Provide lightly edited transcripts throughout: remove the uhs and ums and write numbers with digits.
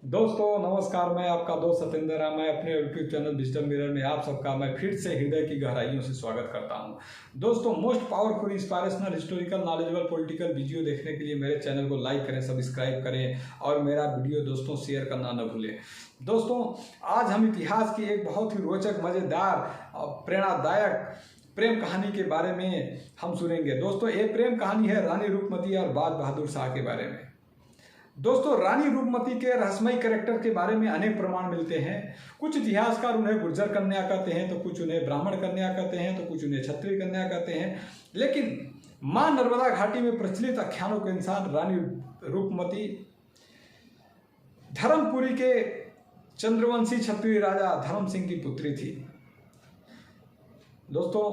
दोस्तों नमस्कार। मैं आपका दोस्त सतेंद्र राम। मैं अपने यूट्यूब चैनल डिजिटल मिरर में आप सबका मैं फिर से हृदय की गहराइयों से स्वागत करता हूं। दोस्तों most powerful inspirational historical knowledgeable political video देखने के लिए मेरे चैनल को लाइक करें, सब्सक्राइब करें और मेरा वीडियो दोस्तों शेयर करना न भूलें। दोस्तों आज हम इतिहास की एक बहुत ही रोचक, मज़ेदार और प्रेरणादायक प्रेम कहानी के बारे में हम सुनेंगे। दोस्तों ये प्रेम कहानी है रानी रूपमती और बाज बहादुर शाह के बारे में। दोस्तों रानी रूपमती के रहस्यमयी कैरेक्टर के बारे में अनेक प्रमाण मिलते हैं। कुछ इतिहासकार उन्हें गुर्जर कन्या कहते हैं, तो कुछ उन्हें ब्राह्मण कन्या कहते हैं, तो कुछ उन्हें क्षत्रिय कन्या कहते हैं। लेकिन मां नर्मदा घाटी में प्रचलित आख्यानों के अनुसार रानी रूपमती धर्मपुरी के चंद्रवंशी क्षत्रिय राजा धर्म सिंह की पुत्री थी। दोस्तों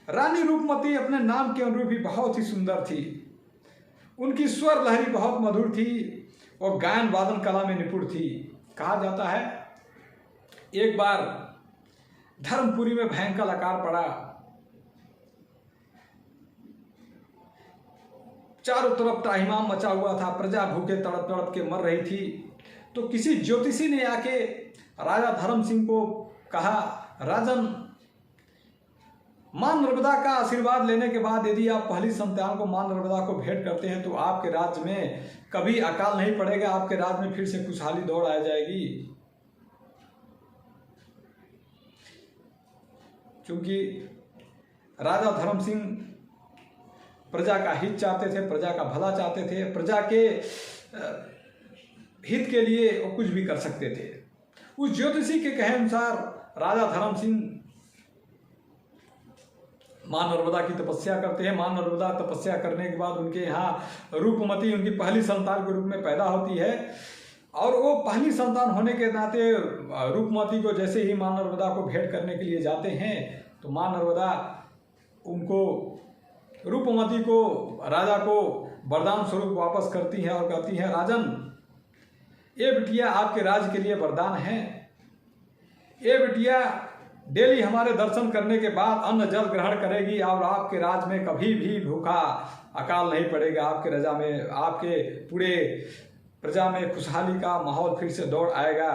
रानी रूपमती अपने नाम के अनुरूप ही बहुत ही सुंदर थी। उनकी स्वर लहरी बहुत मधुर थी और गायन वादन कला में निपुण थी। कहा जाता है एक बार धर्मपुरी में भयंकर अकाल पड़ा। चारों तरफ त्राहिमाम मचा हुआ था, प्रजा भूखे तड़प तड़प के मर रही थी। तो किसी ज्योतिषी ने आके राजा धर्म सिंह को कहा, राजन मां नर्मदा का आशीर्वाद लेने के बाद यदि आप पहली संतान को मां नर्मदा को भेंट करते हैं तो आपके राज्य में कभी अकाल नहीं पड़ेगा, आपके राज्य में फिर से खुशहाली दौड़ आ जाएगी। क्योंकि राजा धर्म सिंह प्रजा का हित चाहते थे, प्रजा का भला चाहते थे, प्रजा के हित के लिए वो कुछ भी कर सकते थे। उस ज्योतिषी के कहे अनुसार राजा धर्म सिंह मां नर्मदा की तपस्या करते हैं। मां नर्मदा तपस्या करने के बाद उनके यहाँ रूपमती उनकी पहली संतान के रूप में पैदा होती है। और वो पहली संतान होने के नाते रूपमती को जैसे ही मां नर्मदा को भेंट करने के लिए जाते हैं तो मां नर्मदा उनको रूपमती को राजा को वरदान स्वरूप वापस करती है और कहती है, राजन ये बिटिया आपके राज्य के लिए वरदान है। ये बिटिया डेली हमारे दर्शन करने के बाद अन्न जल ग्रहण करेगी और आपके राज्य में कभी भी भूखा अकाल नहीं पड़ेगा। आपके राजा में, आपके पूरे प्रजा में खुशहाली का माहौल फिर से दौड़ आएगा।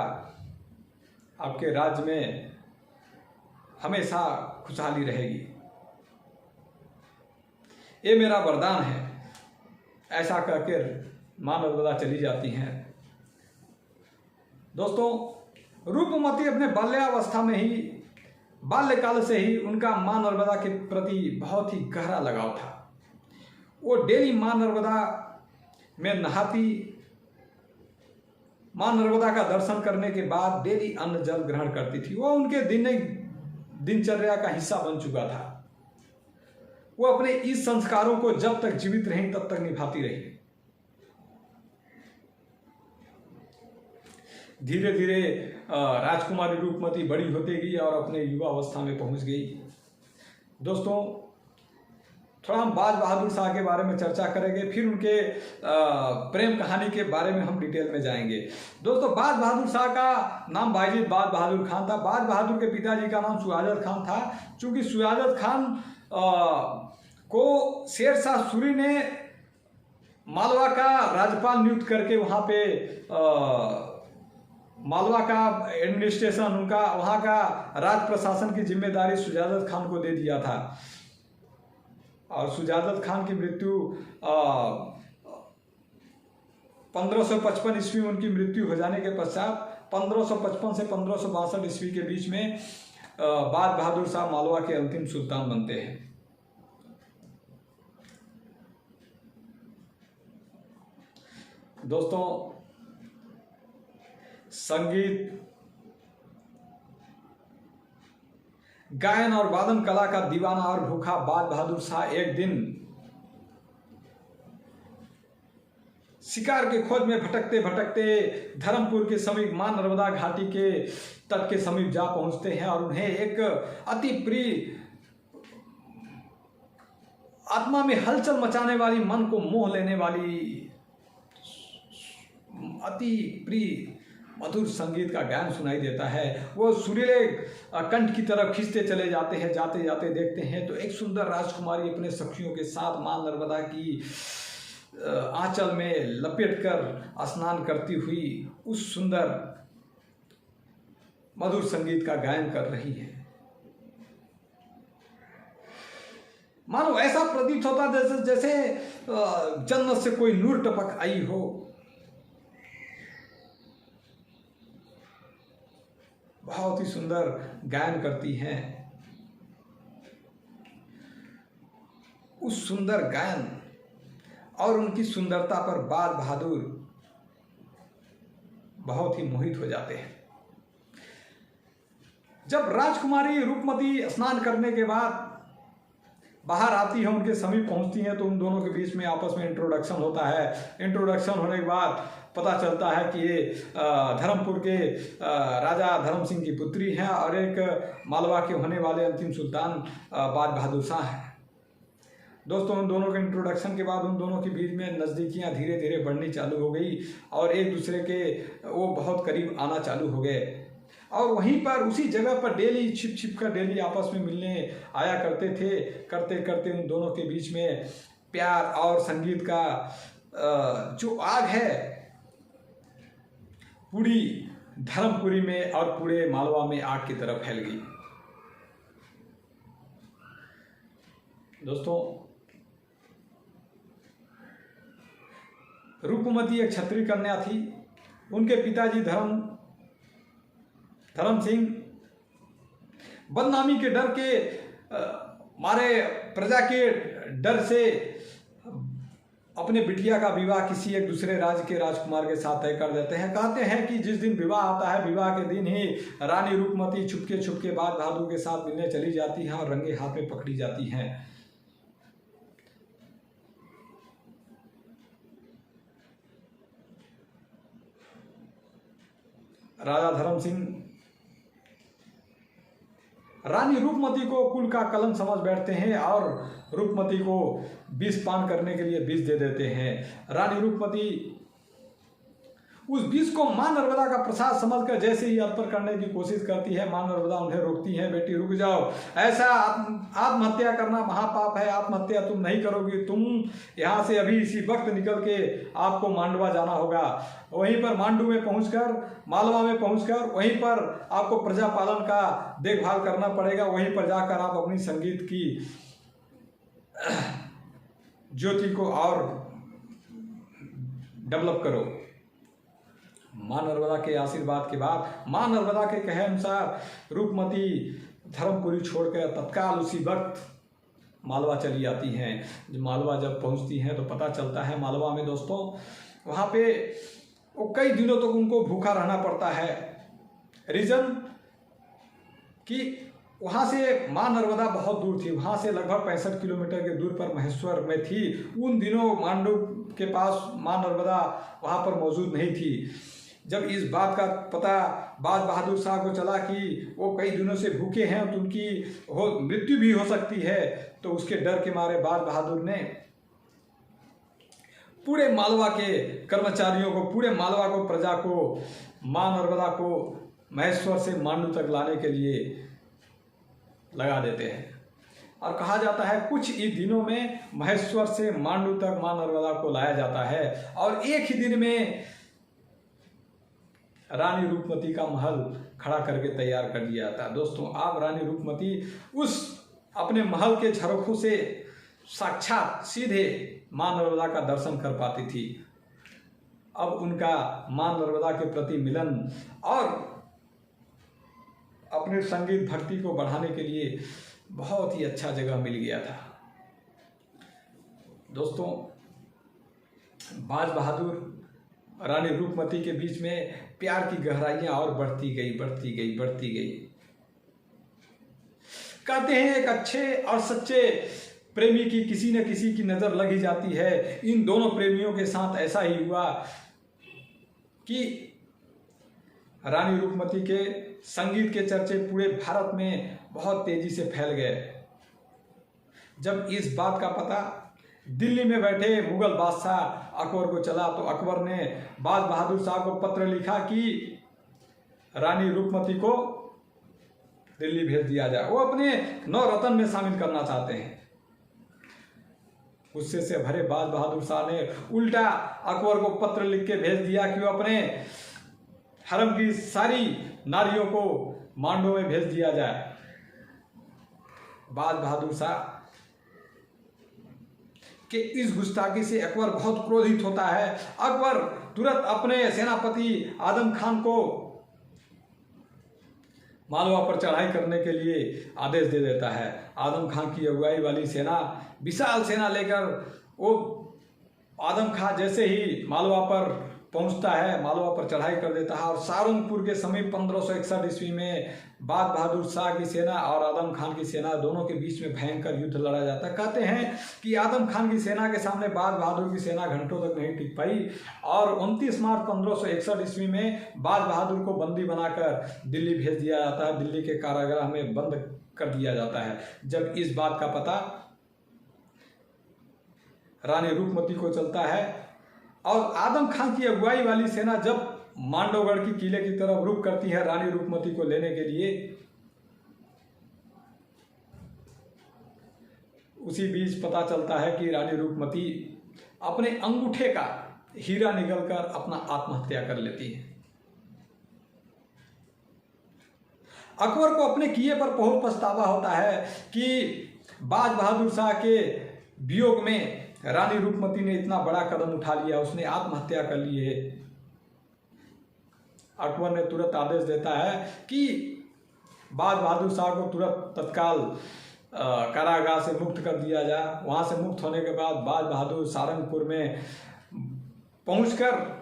आपके राज्य में हमेशा खुशहाली रहेगी। ये मेरा वरदान है। ऐसा कहकर मां नर्मदा चली जाती हैं। दोस्तों रूपमती अपने बाल्यावस्था में ही, बाल्यकाल से ही उनका मां नर्मदा के प्रति बहुत ही गहरा लगाव था। वो डेली मां नर्मदा में नहाती, मां नर्मदा का दर्शन करने के बाद डेली अन्न जल ग्रहण करती थी। वो उनके दिनचर्या का हिस्सा बन चुका था। वो अपने इस संस्कारों को जब तक जीवित रही तब तक निभाती रही। धीरे धीरे राजकुमारी रूपमती बड़ी होती गई और अपने युवा अवस्था में पहुंच गई। दोस्तों थोड़ा हम बाज बहादुर शाह के बारे में चर्चा करेंगे, फिर उनके प्रेम कहानी के बारे में हम डिटेल में जाएंगे। दोस्तों बाज बहादुर शाह का नाम बायजीद बाज बहादुर खान था। बाज बहादुर के पिताजी का नाम सुजात खान था। चूंकि सुजात खान को शेर शाह सूरी ने मालवा का राज्यपाल नियुक्त करके वहाँ पे मालवा का एडमिनिस्ट्रेशन, उनका वहाँ का राज प्रशासन की जिम्मेदारी सुजात खान को दे दिया था। और सुजात खान की मृत्यु 1555 ईस्वी में उनकी मृत्यु हो जाने के पश्चात 1555 से 1562 ईस्वी के बीच में बाज बहादुर शाह मालवा के अंतिम सुल्तान बनते हैं। दोस्तों संगीत, गायन और वादन कला का दीवाना और भूखा बाज बहादुर शाह एक दिन शिकार के खोज में भटकते भटकते धर्मपुर के समीप मां नर्मदा घाटी के तट के समीप जा पहुंचते हैं और उन्हें एक अति प्रिय, आत्मा में हलचल मचाने वाली, मन को मोह लेने वाली अति प्रिय मधुर संगीत का गायन सुनाई देता है। वो सुरीले कंठ की तरफ खींचते चले जाते हैं। जाते जाते देखते हैं तो एक सुंदर राजकुमारी अपने सखियों के साथ मां नर्मदा की आंचल में लपेटकर स्नान करती हुई उस सुंदर मधुर संगीत का गायन कर रही है। मानो ऐसा प्रतीत होता जैसे जन्नत से कोई नूर टपक आई हो। बहुत ही सुंदर गायन करती हैं। उस सुंदर गायन और उनकी सुंदरता पर बाल बहादुर बहुत ही मोहित हो जाते हैं। जब राजकुमारी रूपमती स्नान करने के बाद बाहर आती है, उनके समीप पहुंचती हैं, तो उन दोनों के बीच में आपस में इंट्रोडक्शन होता है। इंट्रोडक्शन होने के बाद पता चलता है कि ये धर्मपुर के राजा धर्म सिंह की पुत्री हैं और एक मालवा के होने वाले अंतिम सुल्तान बाज बहादुर शाह हैं। दोस्तों, उन दोनों के इंट्रोडक्शन के बाद उन दोनों के बीच में नज़दीकियाँ धीरे धीरे बढ़नी चालू हो गई और एक दूसरे के वो बहुत करीब आना चालू हो गए। और वहीं पर उसी जगह पर डेली छिप छिप कर डेली आपस में मिलने आया करते थे। करते करते उन दोनों के बीच में प्यार और संगीत का जो आग है पूरी धर्मपुरी में और पूरे मालवा में आग की तरफ फैल गई। दोस्तों, रूपमती एक क्षत्रिय कन्या थी। उनके पिताजी धर्म सिंह बदनामी के डर के मारे, प्रजा के डर से अपने बिटिया का विवाह किसी एक दूसरे राज्य के राजकुमार के साथ तय कर देते हैं। कहते हैं कि जिस दिन विवाह आता है, विवाह के दिन ही रानी रूपमती छुपके छुपके बाज बहादुर के साथ मिलने चली जाती हैं और रंगे हाथ में पकड़ी जाती हैं। राजा धर्म सिंह रानी रूपमती को कुल का कलंक समझ बैठते हैं और रूपमती को विष पान करने के लिए विष दे देते हैं। रानी रूपमती उस विष को मां नर्मदा का प्रसाद समझकर जैसे ही अर्पण करने की कोशिश करती है, मां नर्मदा उन्हें रोकती हैं। बेटी रुक जाओ, ऐसा आत्महत्या करना महापाप है। आत्महत्या तुम नहीं करोगी। तुम यहाँ से अभी इसी वक्त निकल के आपको मांडवा जाना होगा। वहीं पर मांडू में पहुंचकर, मालवा में पहुंचकर वहीं पर आपको प्रजा पालन का देखभाल करना पड़ेगा। वहीं पर जाकर आप अपनी संगीत की ज्योति को और डेवलप करो। मां नर्मदा के आशीर्वाद के बाद, मां नर्मदा के कहे अनुसार रूपमती धर्मपुरी छोड़कर तत्काल उसी वक्त मालवा चली आती हैं। मालवा जब पहुंचती हैं तो पता चलता है मालवा में दोस्तों, वहाँ पे वो कई दिनों तक उनको भूखा रहना पड़ता है। रीज़न कि वहाँ से मां नर्मदा बहुत दूर थी। वहाँ से लगभग 65 किलोमीटर के दूर पर महेश्वर में थी। उन दिनों मांडू के पास मां नर्मदा वहाँ पर मौजूद नहीं थी। जब इस बात का पता बाज बहादुर शाह को चला कि वो कई दिनों से भूखे हैं तो उनकी मृत्यु भी हो सकती है, तो उसके डर के मारे बाज बहादुर ने पूरे मालवा के कर्मचारियों को, पूरे मालवा को, प्रजा को, मां नर्मदा को महेश्वर से मांडू तक लाने के लिए लगा देते हैं। और कहा जाता है कुछ ही दिनों में महेश्वर से मांडू तक मां नर्मदा को लाया जाता है और एक ही दिन में रानी रूपमती का महल खड़ा करके तैयार कर दिया जाता है। दोस्तों, आप रानी रूपमती उस अपने महल के झरोखों से साक्षात सीधे मां नर्मदा का दर्शन कर पाती थी। अब उनका मां नर्मदा के प्रति मिलन और अपने संगीत भक्ति को बढ़ाने के लिए बहुत ही अच्छा जगह मिल गया था। दोस्तों, बाज बहादुर रानी रूपमती के बीच में प्यार की गहराइयां और बढ़ती गई। कहते हैं एक अच्छे और सच्चे प्रेमी की किसी न किसी की नज़र लग ही जाती है। इन दोनों प्रेमियों के साथ ऐसा ही हुआ कि रानी रूपमती के संगीत के चर्चे पूरे भारत में बहुत तेजी से फैल गए। जब इस बात का पता दिल्ली में बैठे मुगल बादशाह अकबर को चला तो अकबर ने बाज बहादुर शाह को पत्र लिखा कि रानी रूपमती को दिल्ली भेज दिया जाए। वो अपने 9 रत्न में शामिल करना चाहते हैं। गुस्से से भरे बाज बहादुर शाह ने उल्टा अकबर को पत्र लिख के भेज दिया कि वो अपने हरम की सारी नारियों को मांडू में भेज दिया जाए। बाज बहादुर शाह कि इस गुस्ताखी से अकबर बहुत क्रोधित होता है। अकबर तुरंत अपने सेनापति आदम खान को मालवा पर चढ़ाई करने के लिए आदेश दे देता है। आदम खान की अगुवाई वाली सेना, विशाल सेना लेकर वो आदम खान जैसे ही मालवा पर पहुंचता है, मालवा पर चढ़ाई कर देता है और सारंगपुर के समीप 1561 ईस्वी में बाज बहादुर शाह की सेना और आदम खान की सेना दोनों के बीच में भयंकर युद्ध लड़ा जाता है। कहते हैं कि आदम खान की सेना के सामने बाज बहादुर की सेना घंटों तक नहीं टिक पाई और 29 मार्च 1561 ईस्वी में बाज बहादुर को बंदी बनाकर दिल्ली भेज दिया जाता है, दिल्ली के कारागृह में बंद कर दिया जाता है। जब इस बात का पता रानी रूपमती को चलता है और आदम खान की अगुवाई वाली सेना जब मांडवगढ़ की किले की तरफ रुख करती है रानी रूपमती को लेने के लिए, उसी बीच पता चलता है कि रानी रूपमती अपने अंगूठे का हीरा निगलकर अपना आत्महत्या कर लेती है। अकबर को अपने किए पर बहुत पछतावा होता है कि बाज बहादुर शाह के वियोग में रानी रूपमती ने इतना बड़ा कदम उठा लिया, उसने आत्महत्या कर ली है। अकबर ने तुरंत आदेश देता है कि बाज बहादुर शाह को तुरंत तत्काल कारागार से मुक्त कर दिया जाए। वहां से मुक्त होने के बाद बाज बहादुर सारंगपुर में पहुंचकर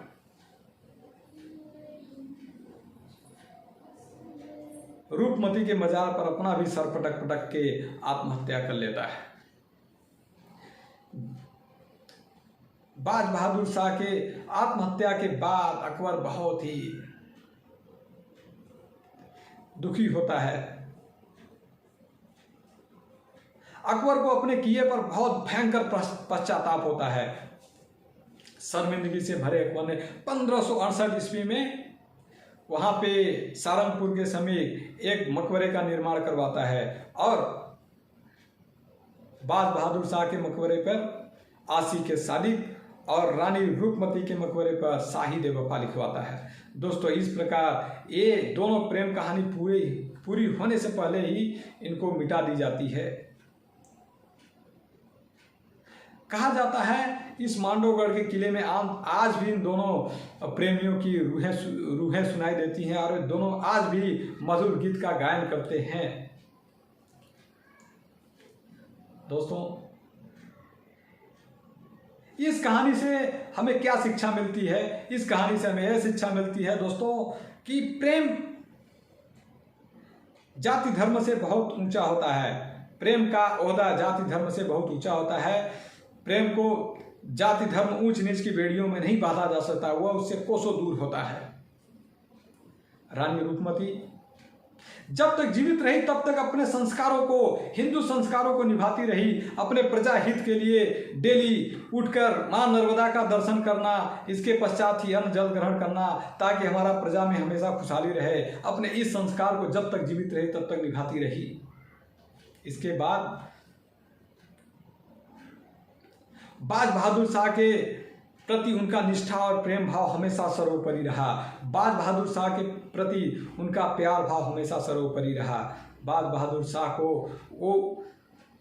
रूपमती के मजार पर अपना भी सर पटक पटक के आत्महत्या कर लेता है। बाज बहादुर शाह के आत्महत्या के बाद अकबर बहुत ही दुखी होता है। अकबर को अपने किए पर बहुत भयंकर पश्चाताप होता है। शर्मिंदगी से भरे अकबर ने 1568 ईस्वी में वहां पे सारंगपुर के समीप एक मकबरे का निर्माण करवाता है और बाज बहादुर शाह के मकबरे पर आशिक के सादिक और रानी रूपमती के मकबरे पर शाहिद वफा लिखवाता है। दोस्तों, इस प्रकार ये दोनों प्रेम कहानी पूरी होने से पहले ही इनको मिटा दी जाती है। कहा जाता है इस मांडवगढ़ के किले में आज भी इन दोनों प्रेमियों की रूहें सुनाई देती हैं और दोनों आज भी मधुर गीत का गायन करते हैं। दोस्तों, इस कहानी से हमें क्या शिक्षा मिलती है? इस कहानी से हमें यह शिक्षा मिलती है दोस्तों कि प्रेम जाति धर्म से बहुत ऊंचा होता है। प्रेम का ओहदा जाति धर्म से बहुत ऊंचा होता है। प्रेम को जाति धर्म ऊंच नीच की बेड़ियों में नहीं बांधा जा सकता, वह उससे कोसों दूर होता है। रानी रूपमती जब तक जीवित रही तब तक अपने संस्कारों को, हिंदू संस्कारों को निभाती रही। अपने प्रजा हित के लिए डेली उठकर मां नर्मदा का दर्शन करना, इसके पश्चात ही अन्न जल ग्रहण करना ताकि हमारा प्रजा में हमेशा खुशहाली रहे। अपने इस संस्कार को जब तक जीवित रही तब तक निभाती रही। इसके बाद बाज बहादुर शाह के प्रति उनका निष्ठा और प्रेम भाव हमेशा सर्वोपरि रहा। बाज बहादुर शाह के प्रति उनका प्यार भाव हमेशा सर्वोपरि रहा। बाज बहादुर शाह को वो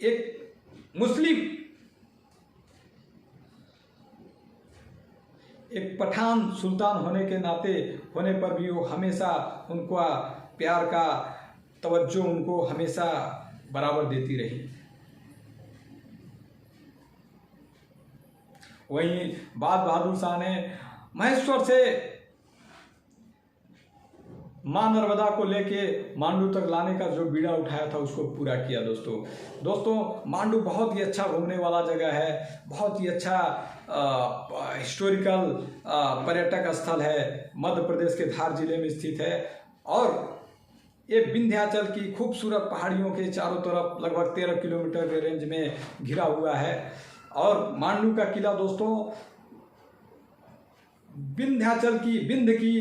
एक मुस्लिम, एक पठान सुल्तान होने के नाते होने पर भी वो हमेशा उनका प्यार का तवज्जो उनको हमेशा बराबर देती रही। वहीं बाज बहादुर शाह ने महेश्वर से मां नर्मदा को लेके मांडू तक लाने का जो बीड़ा उठाया था उसको पूरा किया। दोस्तों मांडू बहुत ही अच्छा घूमने वाला जगह है, बहुत ही अच्छा हिस्टोरिकल पर्यटक स्थल है। मध्य प्रदेश के धार जिले में स्थित है और ये विंध्याचल की खूबसूरत पहाड़ियों के चारों तरफ लगभग 13 किलोमीटर के रेंज में घिरा हुआ है। और मांडू का किला दोस्तों विंध्याचल की विंध्य की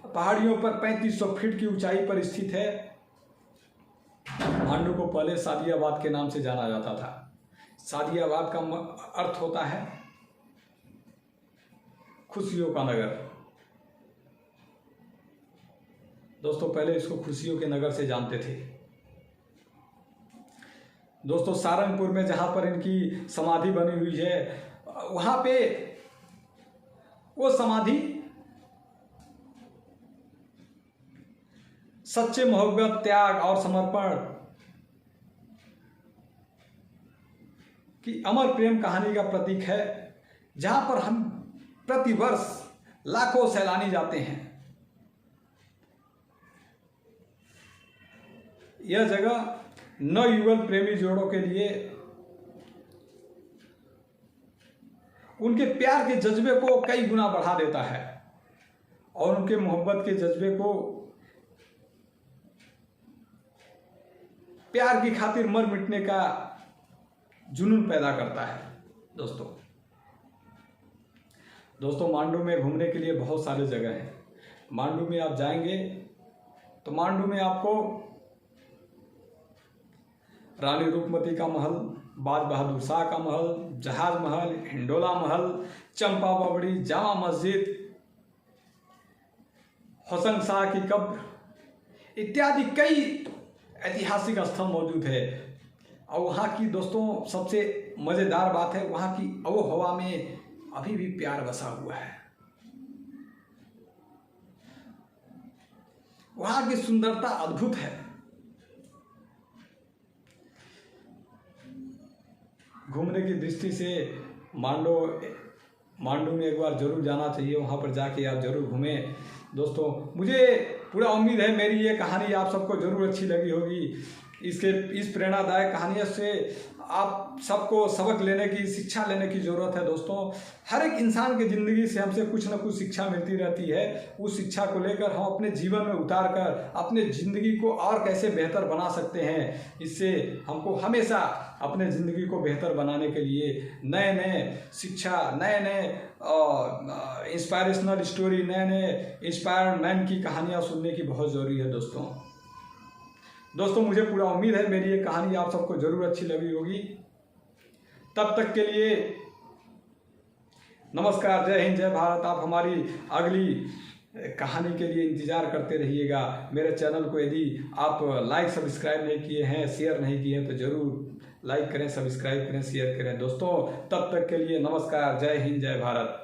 पहाड़ियों पर 3500 फीट की ऊंचाई पर स्थित है। मांडू को पहले सादियाबाद के नाम से जाना जाता था। सादियाबाद का अर्थ होता है खुशियों का नगर। दोस्तों पहले इसको खुशियों के नगर से जानते थे। दोस्तों सारंगपुर में जहाँ पर इनकी समाधि बनी हुई है, वहाँ पे वो समाधि सच्चे मोहब्बत, त्याग और समर्पण की अमर प्रेम कहानी का प्रतीक है, जहाँ पर हम प्रतिवर्ष लाखों सैलानी जाते हैं। यह जगह नवयुगल प्रेमी जोड़ों के लिए उनके प्यार के जज्बे को कई गुना बढ़ा देता है और उनके मोहब्बत के जज्बे को, प्यार की खातिर मर मिटने का जुनून पैदा करता है। दोस्तों मांडू में घूमने के लिए बहुत सारे जगह हैं। मांडू में आप जाएंगे तो मांडू में आपको रानी रूपमती का महल, बाज बहादुर शाह का महल, जहाज महल, हिंडोला महल, चंपा बावड़ी, जामा मस्जिद, हुसैन शाह की कब्र इत्यादि कई ऐतिहासिक स्थल मौजूद है। और वहाँ की दोस्तों सबसे मज़ेदार बात है, वहाँ की आबो हवा में अभी भी प्यार बसा हुआ है। वहाँ की सुंदरता अद्भुत है। घूमने की दृष्टि से मांडू में एक बार जरूर जाना चाहिए। वहाँ पर जाके आप जरूर घूमें। दोस्तों मुझे पूरा उम्मीद है मेरी ये कहानी आप सबको जरूर अच्छी लगी होगी। इस प्रेरणादायक कहानियों से आप सबको सबक लेने की, शिक्षा लेने की ज़रूरत है। दोस्तों हर एक इंसान की ज़िंदगी से हमसे कुछ ना कुछ शिक्षा मिलती रहती है। उस शिक्षा को लेकर हम अपने जीवन में उतार कर अपने ज़िंदगी को और कैसे बेहतर बना सकते हैं, इससे हमको हमेशा अपने ज़िंदगी को बेहतर बनाने के लिए नए नए शिक्षा, नए नए इंस्पायरेशनल स्टोरी, नए नए इंस्पायर्ड मैन की कहानियाँ सुनने की बहुत ज़रूरी है। दोस्तों मुझे पूरा उम्मीद है मेरी ये कहानी आप सबको जरूर अच्छी लगी होगी। तब तक के लिए नमस्कार, जय हिंद, जय भारत। आप हमारी अगली कहानी के लिए इंतज़ार करते रहिएगा। मेरे चैनल को यदि आप लाइक सब्सक्राइब नहीं किए हैं, शेयर नहीं किए हैं तो ज़रूर लाइक करें, सब्सक्राइब करें, शेयर करें। दोस्तों तब तक के लिए नमस्कार, जय हिंद, जय भारत।